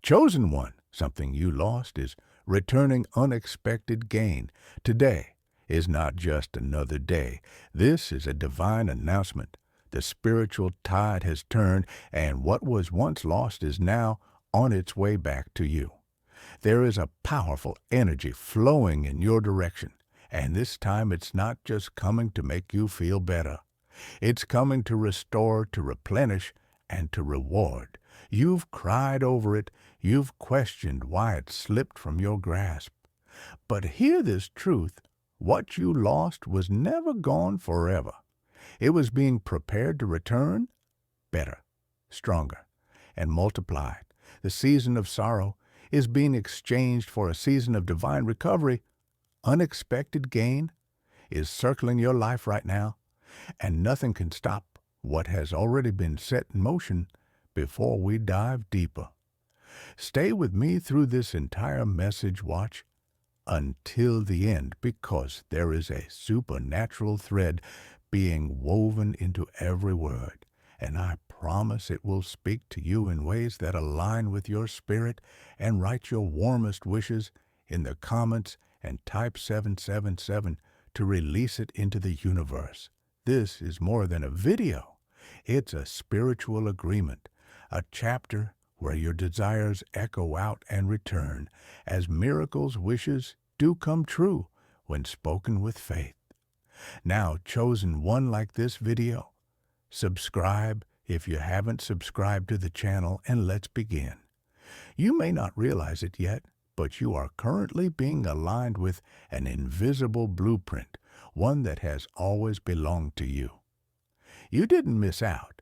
Chosen one, something you lost, is returning unexpected gain. Today is not just another day. This is a divine announcement. The spiritual tide has turned, and what was once lost is now on its way back to you. There is a powerful energy flowing in your direction, and this time it's not just coming to make you feel better. It's coming to restore, to replenish, and to reward. You've cried over it. You've questioned why it slipped from your grasp. But hear this truth. What you lost was never gone forever. It was being prepared to return better, stronger, and multiplied. The season of sorrow is being exchanged for a season of divine recovery. Unexpected gain is circling your life right now, and nothing can stop what has already been set in motion. Before we dive deeper, stay with me through this entire message. Watch until the end, because there is a supernatural thread being woven into every word, and I promise it will speak to you in ways that align with your spirit. And write your warmest wishes in the comments and type 777 to release it into the universe. This is more than a video. It's a spiritual agreement, a chapter where your desires echo out and return, as miracles wishes do come true when spoken with faith. Now, chosen one, like this video, subscribe if you haven't subscribed to the channel, and let's begin. You may not realize it yet, but you are currently being aligned with an invisible blueprint, one that has always belonged to you. You didn't miss out.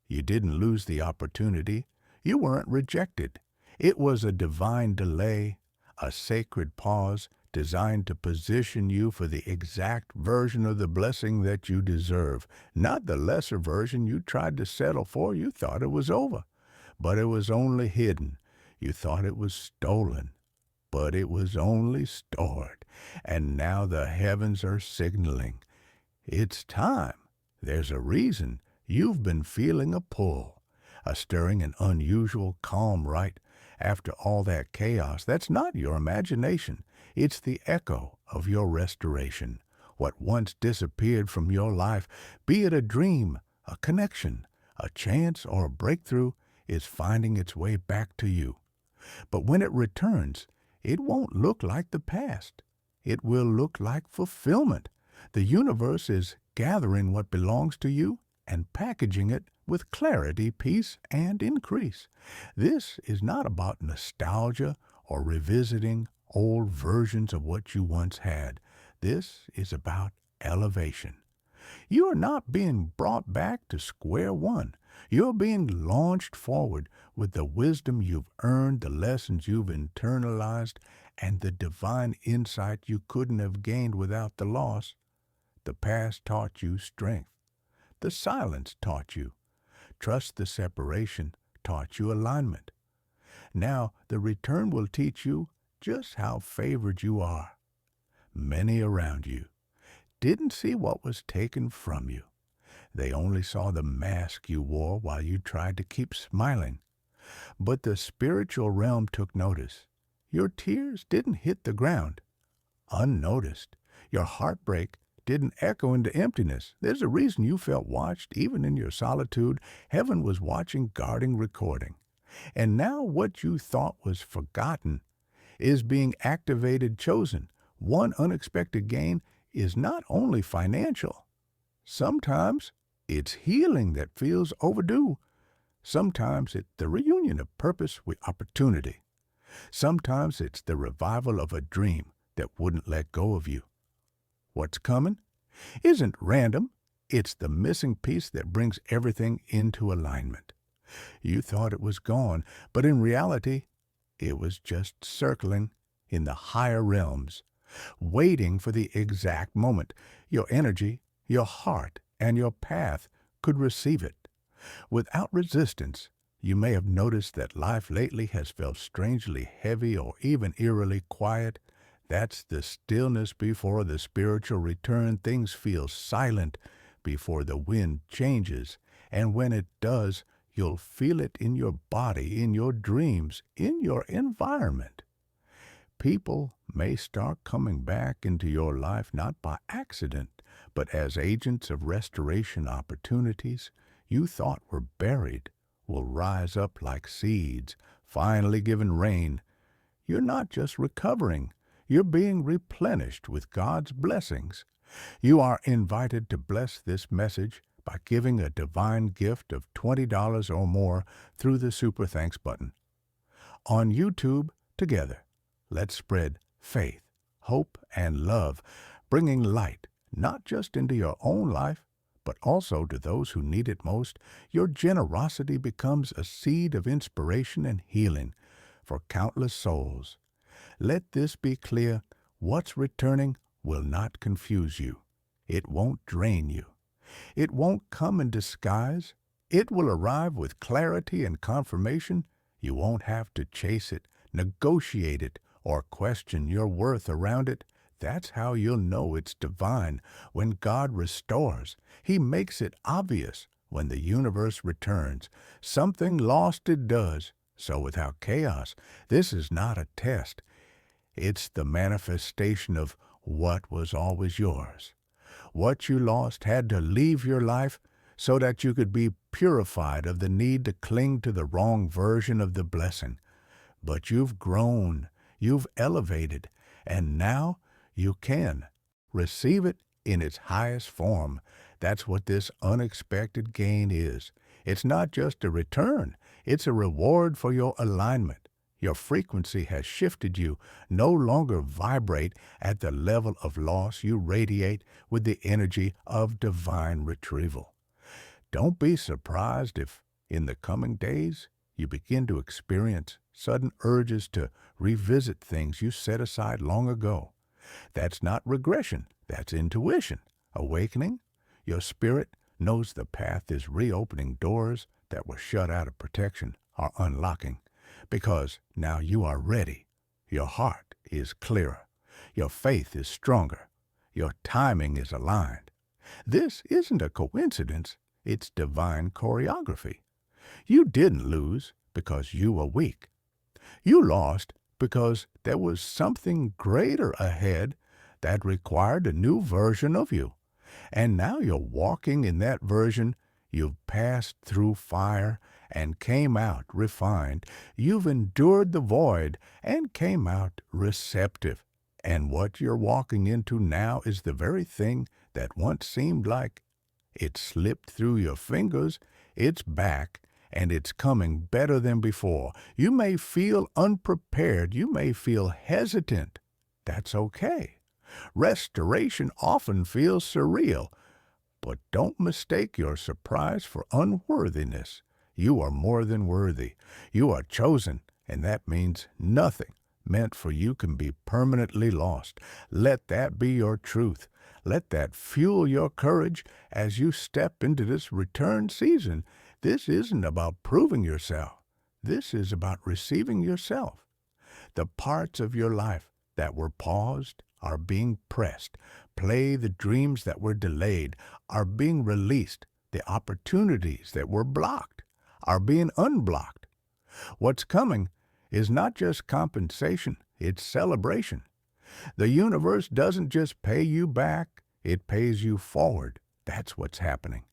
You didn't lose the opportunity. You weren't rejected. It was a divine delay, a sacred pause designed to position you for the exact version of the blessing that you deserve, not the lesser version you tried to settle for. You thought it was over, but it was only hidden. You thought it was stolen, but it was only stored. And now the heavens are signaling, it's time. There's a reason you've been feeling a pull, a stirring and unusual calm right after all that chaos. That's not your imagination. It's the echo of your restoration. What once disappeared from your life, be it a dream, a connection, a chance, or a breakthrough, is finding its way back to you. But when it returns, it won't look like the past. It will look like fulfillment. The universe is gathering what belongs to you and packaging it with clarity, peace, and increase. This is not about nostalgia or revisiting old versions of what you once had. This is about elevation. You are not being brought back to square one. You're being launched forward with the wisdom you've earned, the lessons you've internalized, and the divine insight you couldn't have gained without the loss. The past taught you strength. The silence taught you trust. The separation taught you alignment. Now the return will teach you just how favored you are. Many around you didn't see what was taken from you. They only saw the mask you wore while you tried to keep smiling. But the spiritual realm took notice. Your tears didn't hit the ground unnoticed. Your heartbreak didn't echo into emptiness. There's a reason you felt watched, even in your solitude. Heaven was watching, guarding, recording. And now what you thought was forgotten is being activated, chosen. One unexpected gain is not only financial. Sometimes it's healing that feels overdue. Sometimes it's the reunion of purpose with opportunity. Sometimes it's the revival of a dream that wouldn't let go of you. What's coming isn't random. It's the missing piece that brings everything into alignment. You thought it was gone, but in reality, it was just circling in the higher realms, waiting for the exact moment. Your energy, your heart, and your path could receive it. Without resistance, you may have noticed that life lately has felt strangely heavy or even eerily quiet. That's the stillness before the spiritual return. Things feel silent before the wind changes, and when it does, You'll feel it in your body, in your dreams, in your environment. People may start coming back into your life not by accident, but as agents of restoration. Opportunities you thought were buried will rise up like seeds, finally given rain. You're not just recovering, you're being replenished with God's blessings. You are invited to bless this message by giving a divine gift of $20 or more through the Super Thanks button. On YouTube, together, let's spread faith, hope, and love, bringing light not just into your own life, but also to those who need it most. Your generosity becomes a seed of inspiration and healing for countless souls. Let this be clear: what's returning will not confuse you. It won't drain you. It won't come in disguise. It will arrive with clarity and confirmation. You won't have to chase it, negotiate it, or question your worth around it. That's how you'll know it's divine. When God restores, He makes it obvious. When the universe returns, something lost it does. So without chaos, this is not a test. It's the manifestation of what was always yours. What you lost had to leave your life so that you could be purified of the need to cling to the wrong version of the blessing. But you've grown, you've elevated, and now you can receive it in its highest form. That's what this unexpected gain is. It's not just a return, it's a reward for your alignment. Your frequency has shifted. You no longer vibrate at the level of loss. You radiate with the energy of divine retrieval. Don't be surprised if, in the coming days, you begin to experience sudden urges to revisit things you set aside long ago. That's not regression, that's intuition. Awakening, your spirit knows the path is reopening. Doors that were shut out of protection are unlocking, because now you are ready. Your heart is clearer. Your faith is stronger. Your timing is aligned. This isn't a coincidence, it's divine choreography. You didn't lose because you were weak. You lost because there was something greater ahead that required a new version of you. And now you're walking in that version. You've passed through fire and came out refined. You've endured the void and came out receptive. And what you're walking into now is the very thing that once seemed like it slipped through your fingers. It's back, and it's coming better than before. You may feel unprepared. You may feel hesitant. That's okay. Restoration often feels surreal, but don't mistake your surprise for unworthiness. You are more than worthy. You are chosen, and that means nothing meant for you can be permanently lost. Let that be your truth. Let that fuel your courage as you step into this return season. This isn't about proving yourself. This is about receiving yourself. The parts of your life that were paused are being pressed. Play the dreams that were delayed are being released. The opportunities that were blocked are being unblocked. What's coming is not just compensation, it's celebration. The universe doesn't just pay you back, it pays you forward. That's what's happening.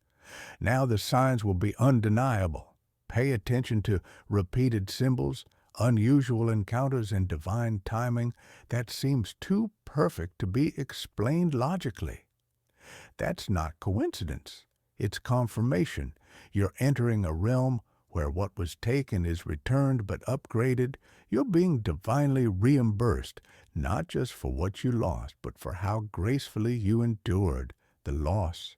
Now the signs will be undeniable. Pay attention to repeated symbols, unusual encounters, and divine timing that seems too perfect to be explained logically. That's not coincidence. It's confirmation. You're entering a realm where what was taken is returned but upgraded. You're being divinely reimbursed, not just for what you lost, but for how gracefully you endured the loss.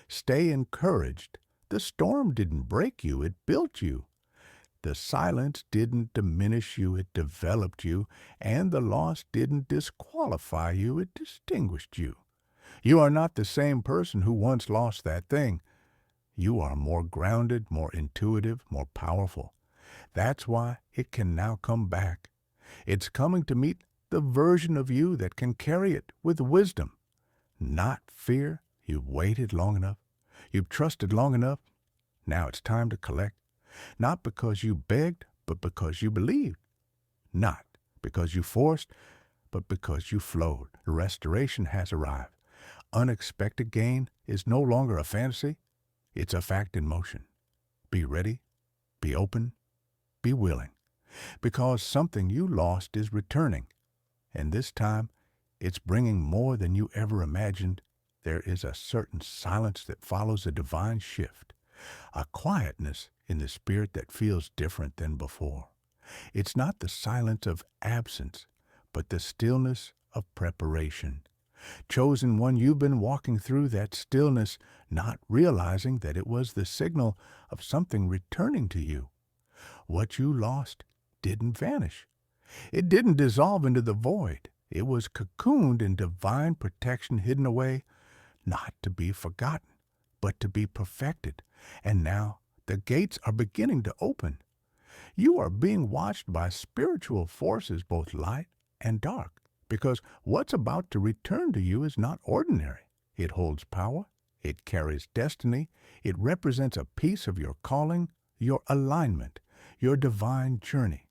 Stay encouraged. The storm didn't break you, it built you. The silence didn't diminish you, it developed you. And the loss didn't disqualify you, it distinguished you. You are not the same person who once lost that thing. You are more grounded, more intuitive, more powerful. That's why it can now come back. It's coming to meet the version of you that can carry it with wisdom, not fear. You've waited long enough. You've trusted long enough. Now it's time to collect Not because you begged, but because you believed. Not because you forced, but because you flowed. The restoration has arrived. Unexpected gain is no longer a fantasy, it's a fact in motion. Be ready, be open, be willing, because something you lost is returning, and this time it's bringing more than you ever imagined. There is a certain silence that follows a divine shift, a quietness in the spirit that feels different than before. It's not the silence of absence, but the stillness of preparation. Chosen one, you've been walking through that stillness, not realizing that it was the signal of something returning to you. What you lost didn't vanish. It didn't dissolve into the void. It was cocooned in divine protection, hidden away, not to be forgotten, but to be perfected. And now the gates are beginning to open. You are being watched by spiritual forces, both light and dark, because what's about to return to you is not ordinary. It holds power, it carries destiny, it represents a piece of your calling, your alignment, your divine journey.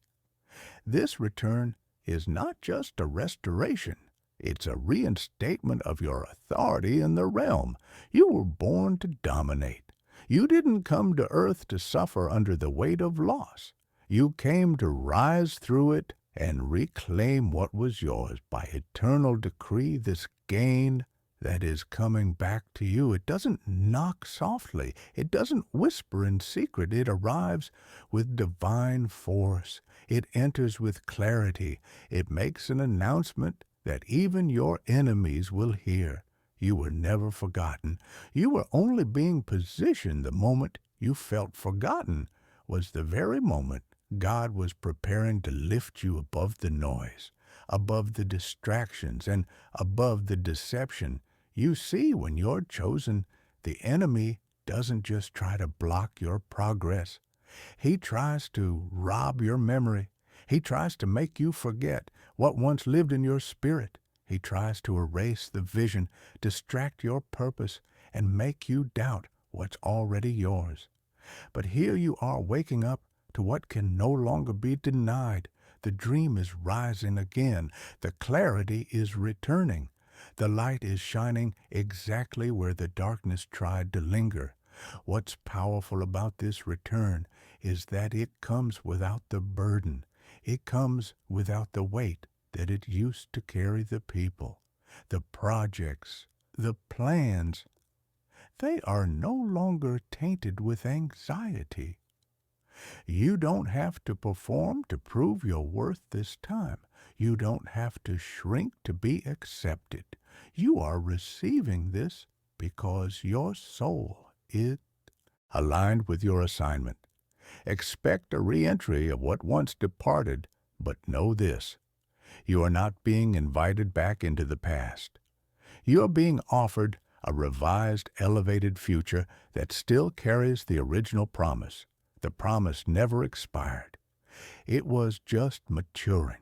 This return is not just a restoration, it's a reinstatement of your authority in the realm. You were born to dominate. You didn't come to earth to suffer under the weight of loss. You came to rise through it and reclaim what was yours by eternal decree. This gain that is coming back to you, it doesn't knock softly. It doesn't whisper in secret. It arrives with divine force. It enters with clarity. It makes an announcement that even your enemies will hear. You were never forgotten. You were only being positioned. The moment you felt forgotten was the very moment God was preparing to lift you above the noise, above the distractions, and above the deception. You see, when you're chosen, the enemy doesn't just try to block your progress. He tries to rob your memory. He tries to make you forget what once lived in your spirit. He tries to erase the vision, distract your purpose, and make you doubt what's already yours. But here you are waking up to what can no longer be denied. The dream is rising again. The clarity is returning. The light is shining exactly where the darkness tried to linger. What's powerful about this return is that it comes without the burden. It comes without the weight that it used to carry. The people, the projects, the plans, they are no longer tainted with anxiety. You don't have to perform to prove your worth this time. You don't have to shrink to be accepted. You are receiving this because your soul is aligned with your assignment. Expect a re-entry of what once departed, but know this: you are not being invited back into the past. You are being offered a revised, elevated future that still carries the original promise. The promise never expired. It was just maturing,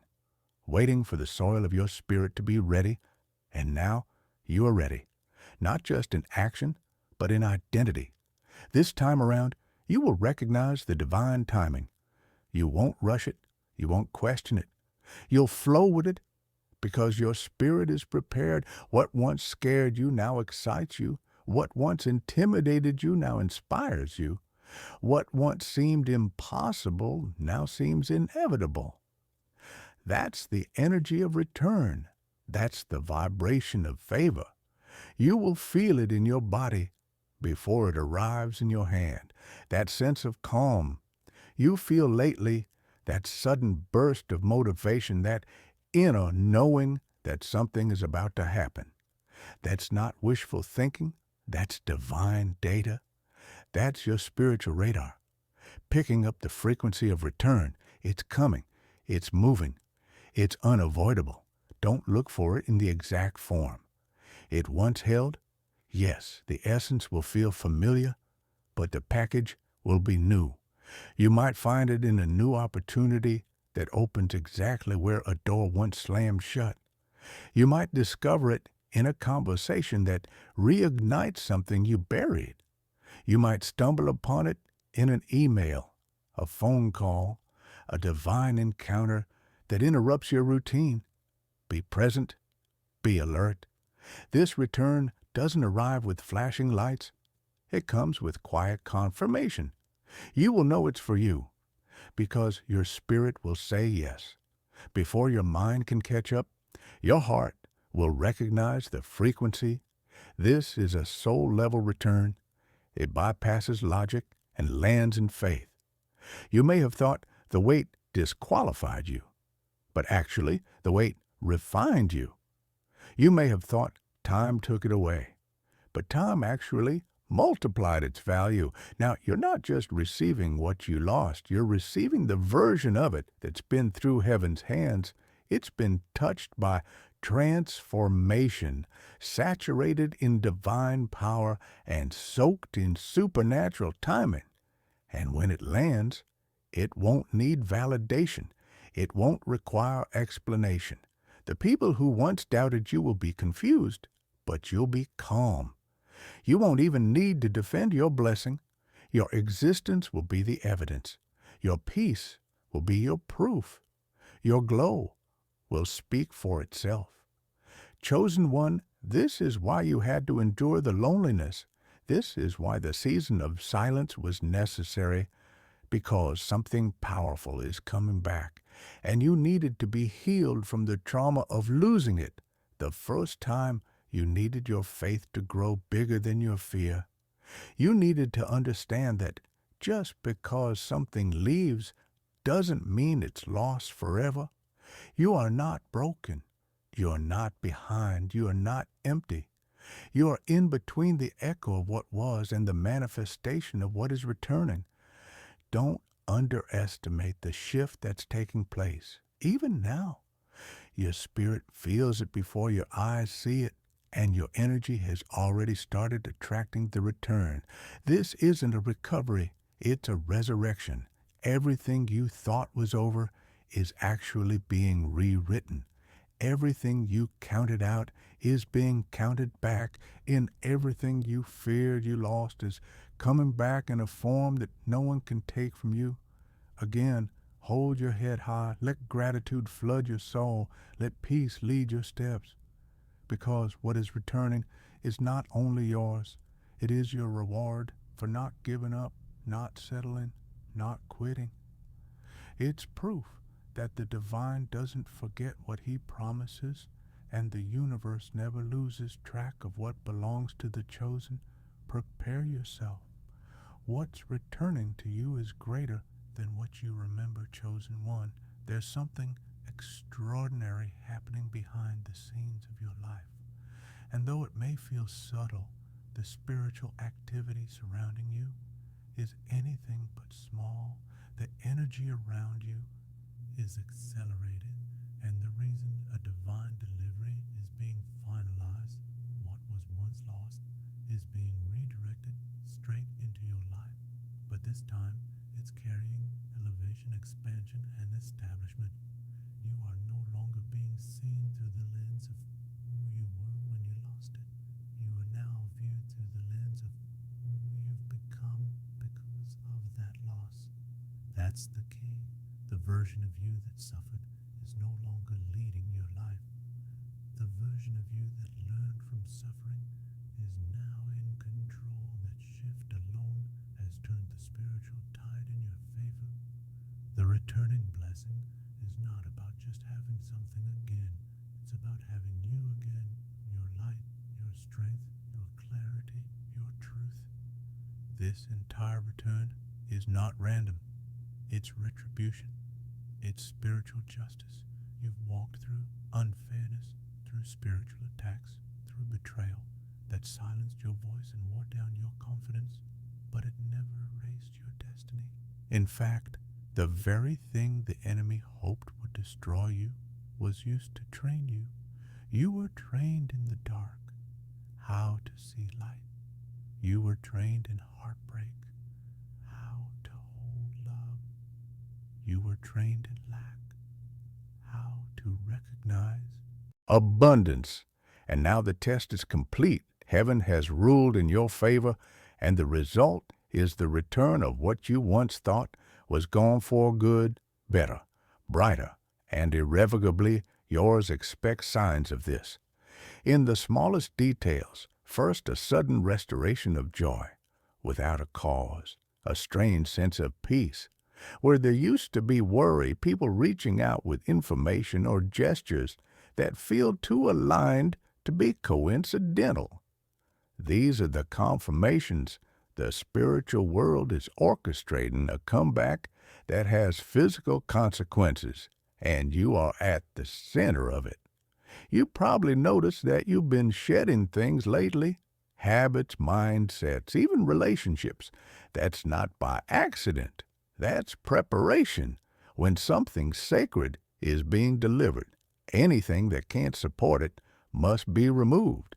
waiting for the soil of your spirit to be ready, and now you are ready, not just in action, but in identity. This time around, you will recognize the divine timing. You won't rush it. You won't question it. You'll flow with it because your spirit is prepared. What once scared you now excites you. What once intimidated you now inspires you. What once seemed impossible now seems inevitable. That's the energy of return. That's the vibration of favor. You will feel it in your body before it arrives in your hand. That sense of calm you feel lately, that sudden burst of motivation, that inner knowing that something is about to happen. That's not wishful thinking. That's divine data. That's your spiritual radar, picking up the frequency of return. It's coming. It's moving. It's unavoidable. Don't look for it in the exact form it once held. Yes, the essence will feel familiar, but the package will be new. You might find it in a new opportunity that opens exactly where a door once slammed shut. You might discover it in a conversation that reignites something you buried. You might stumble upon it in an email a phone call, a divine encounter that interrupts your routine. Be present, be alert. This return doesn't arrive with flashing lights. It comes with quiet confirmation. You will know it's for you because your spirit will say yes. Before your mind can catch up, your heart will recognize the frequency. This is a soul-level return. It bypasses logic and lands in faith. You may have thought the wait disqualified you, but actually the wait refined you. You may have thought time took it away, but time actually multiplied its value. Now, you're not just receiving what you lost, you're receiving the version of it that's been through heaven's hands. It's been touched by transformation, saturated in divine power, and soaked in supernatural timing. And when it lands, it won't need validation. It won't require explanation. The people who once doubted you will be confused, but you'll be calm. You won't even need to defend your blessing. Your existence will be the evidence. Your peace will be your proof. Your glow will speak for itself. Chosen one, this is why you had to endure the loneliness. This is why the season of silence was necessary, because something powerful is coming back, and you needed to be healed from the trauma of losing it. The first time you needed your faith to grow bigger than your fear. You needed to understand that just because something leaves doesn't mean it's lost forever. You are not broken. You are not behind. You are not empty. You are in between the echo of what was and the manifestation of what is returning. Don't underestimate the shift that's taking place. Even now, your spirit feels it before your eyes see it, and your energy has already started attracting the return. This isn't a recovery, it's a resurrection. Everything you thought was over is actually being rewritten. Everything you counted out is being counted back, and everything you feared you lost is coming back in a form that no one can take from you. Again, hold your head high. Let gratitude flood your soul. Let peace lead your steps. Because what is returning is not only yours, it is your reward for not giving up, not settling, not quitting. It's proof that the divine doesn't forget what he promises, and the universe never loses track of what belongs to the chosen. Prepare yourself. What's returning to you is greater than what you remember, chosen one. There's something extraordinary happening behind the scenes of your life. And though it may feel subtle, the spiritual activity surrounding you is anything but small. The energy around you is accelerated, and the reason a divine delivery is being finalized, what was once lost, is being redirected straight into your life. But this time, it's carrying elevation, expansion, and establishment. You are no longer being seen through the lens of who you were when you lost it. You are now viewed through the lens of who you've become because of that loss. That's the key. The version of you that suffered is no longer leading your life. The version of you that learned from suffering is now in control. That shift alone has turned the spiritual tide in your favor. The returning blessing is not about just having something again. It's about having you again, your light, your strength, your clarity, your truth. This entire return is not random. It's retribution. It's spiritual justice. You've walked through unfairness, through spiritual attacks, through betrayal that silenced your voice and wore down your confidence, but it never erased your destiny. In fact, the very thing the enemy hoped would destroy you was used to train you. You were trained in the dark, how to see light. You were trained in heartbreak, how to hold love. You were trained in lack, how to recognize abundance. And now the test is complete. Heaven has ruled in your favor, and the result is the return of what you once thought was gone for good, better, brighter, and irrevocably yours. Expect signs of this. In the smallest details, first a sudden restoration of joy, without a cause, a strange sense of peace. Where there used to be worry, people reaching out with information or gestures that feel too aligned to be coincidental. These are the confirmations the spiritual world is orchestrating a comeback that has physical consequences, and you are at the center of it. You probably noticed that you've been shedding things lately, habits, mindsets, even relationships. That's not by accident. That's preparation. When something sacred is being delivered, anything that can't support it must be removed.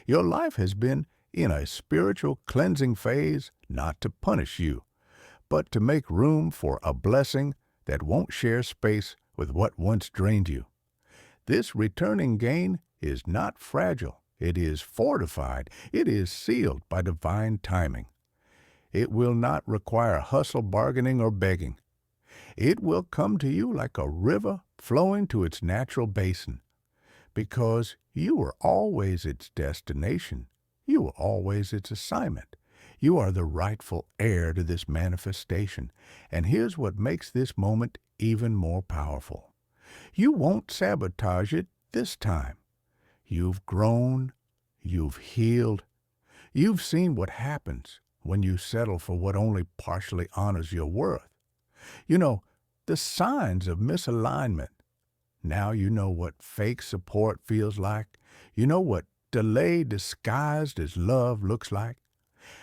Your life has been in a spiritual cleansing phase, not to punish you, but to make room for a blessing that won't share space with what once drained you. This returning gain is not fragile. It is fortified. It is sealed by divine timing. It will not require hustle, bargaining, or begging. It will come to you like a river flowing to its natural basin, because you were always its destination. You were always its assignment. You are the rightful heir to this manifestation. And here's what makes this moment even more powerful. You won't sabotage it this time. You've grown. You've healed. You've seen what happens when you settle for what only partially honors your worth. You know, the signs of misalignment. Now you know what fake support feels like. You know what delay disguised as love looks like.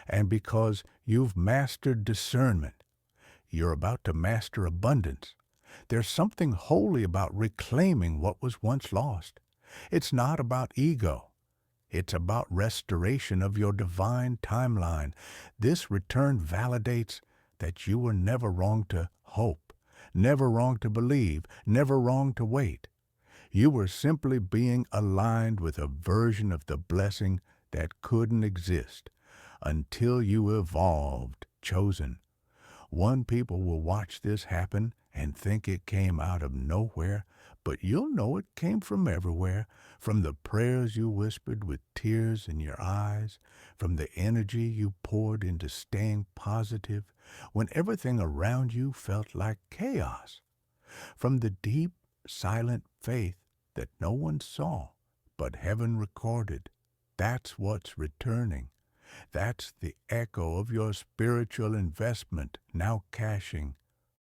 And because you've mastered discernment, you're about to master abundance. There's something holy about reclaiming what was once lost. It's not about ego. It's about restoration of your divine timeline. This return validates that you were never wrong to hope, never wrong to believe, never wrong to wait. You were simply being aligned with a version of the blessing that couldn't exist until you evolved, chosen. One people will watch this happen and think it came out of nowhere, but you'll know it came from everywhere, from the prayers you whispered with tears in your eyes, from the energy you poured into staying positive when everything around you felt like chaos, from the deep, silent faith that no one saw, but heaven recorded. That's what's returning. That's the echo of your spiritual investment now cashing.